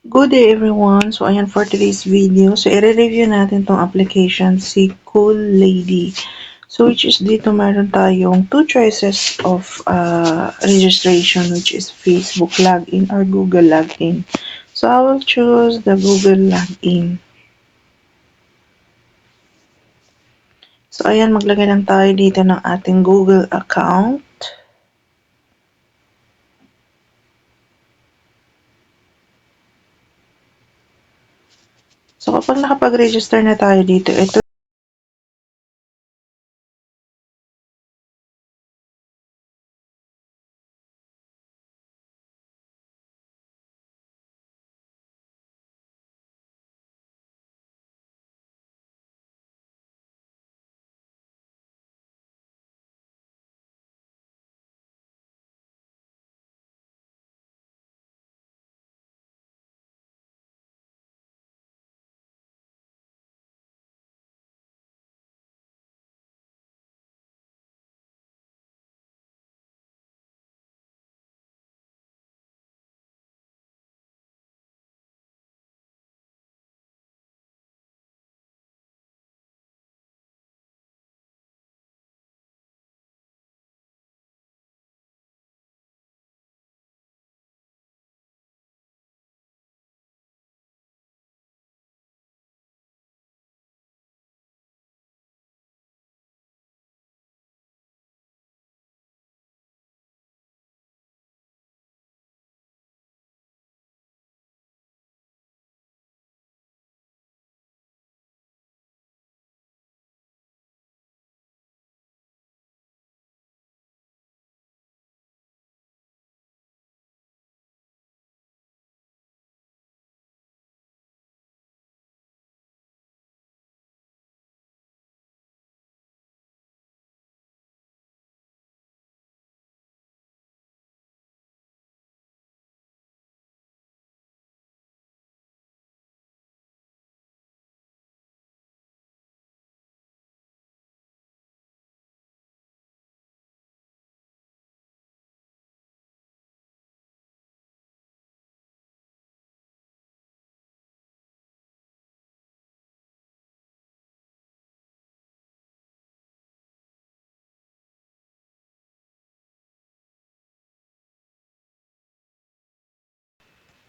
Good day everyone! So ayan for today's video. So i-review natin tong application si Cool Lady. So which is dito meron tayong two choices of registration which is Facebook login or Google login. So I will choose the Google login. So ayan maglagay lang tayo dito ng ating Google account. So kapag nakapag-register na tayo dito, ito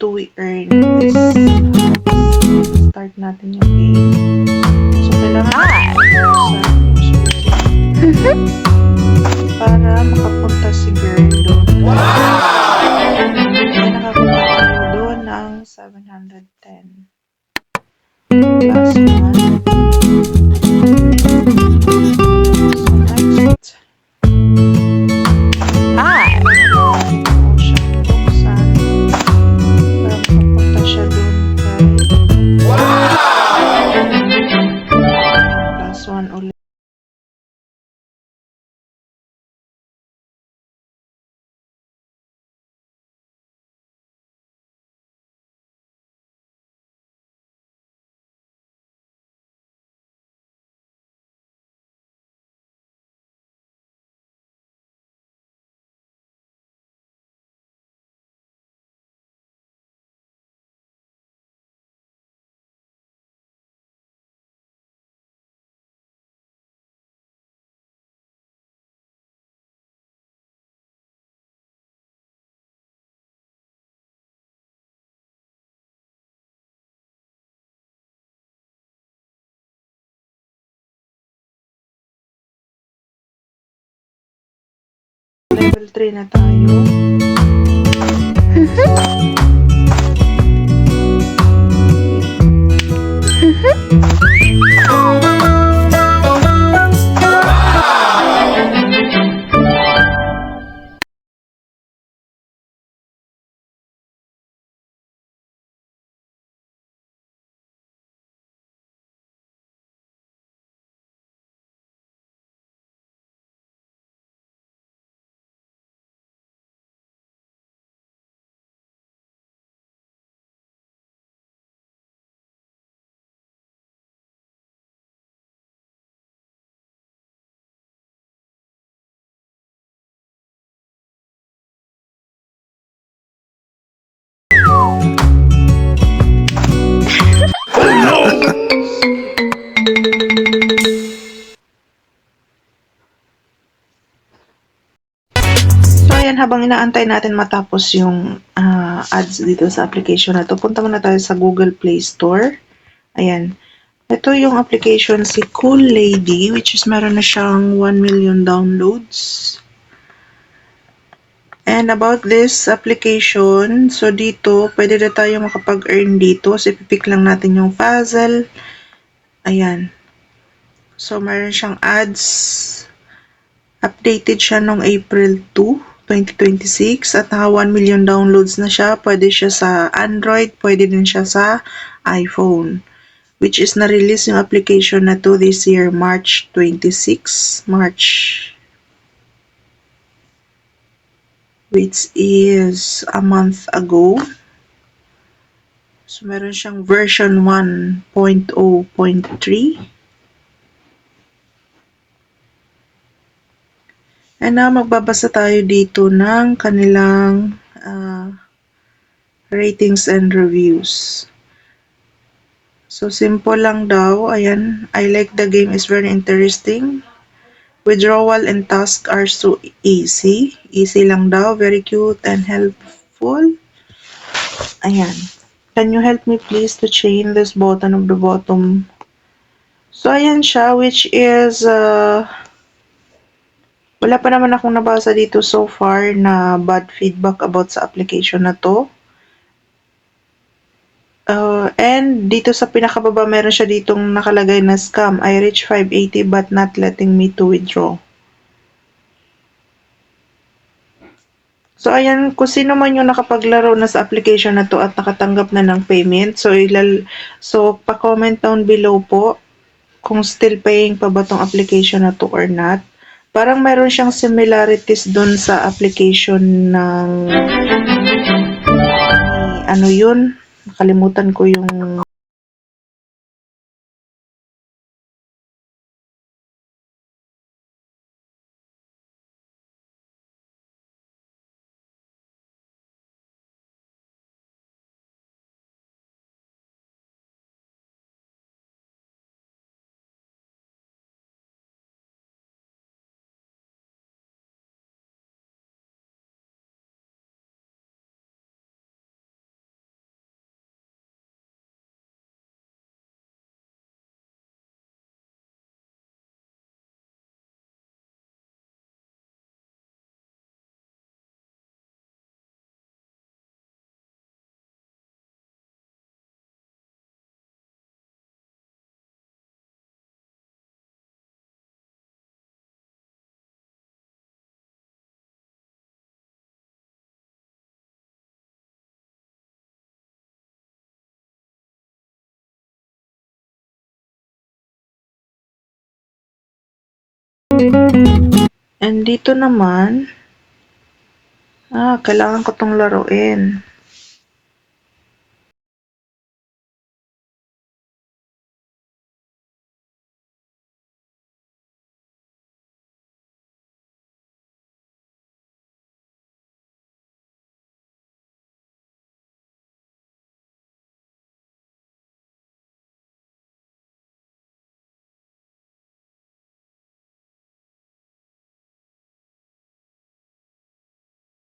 to earn this. Start natin yung game. So kailangan para makapunta si girl doon. Kaya nakapunta tayo doon ng 710 plus 1. So next, mo siyang buksan para makapunta siya doon kay plus 1 ulit. Level 3 na tayo. habang inaantay natin matapos yung ads dito sa application na to, punta muna tayo sa Google Play Store. Ayan. Ito yung application si Cool Lady, which is meron na siyang 1 million downloads. And about this application, so dito, pwede na tayo makapag-earn dito. So, ipipick lang natin yung Fazzle. Ayan. So, meron siyang ads. Updated siya noong April 2, 2026 at naka 1 million downloads na siya. Pwede siya sa Android, pwede din siya sa iPhone. Which is na-release yung application na to this year, March 26. Which is a month ago. So, meron siyang version 1.0.3. And now, magbabasa tayo dito ng kanilang ratings and reviews. So, simple lang daw. Ayan, I like the game, is very interesting. Withdrawal and task are so easy. Easy lang daw, very cute and helpful. Ayan. Can you help me please to change this button of the bottom? So, ayan siya, which is, wala pa naman akong nabasa dito so far na bad feedback about sa application na to. And dito sa pinakababa, meron siya ditong nakalagay na scam. I reached 580 but not letting me to withdraw. So, ayan, kung sino man yung nakapaglaro na sa application na to at nakatanggap na ng payment, so, pa-comment down below po kung still paying pa ba tong application na to or not. Parang meron siyang similarities dun sa application ng ano yun, nakalimutan ko yung and dito naman, kailangan ko tong laruin.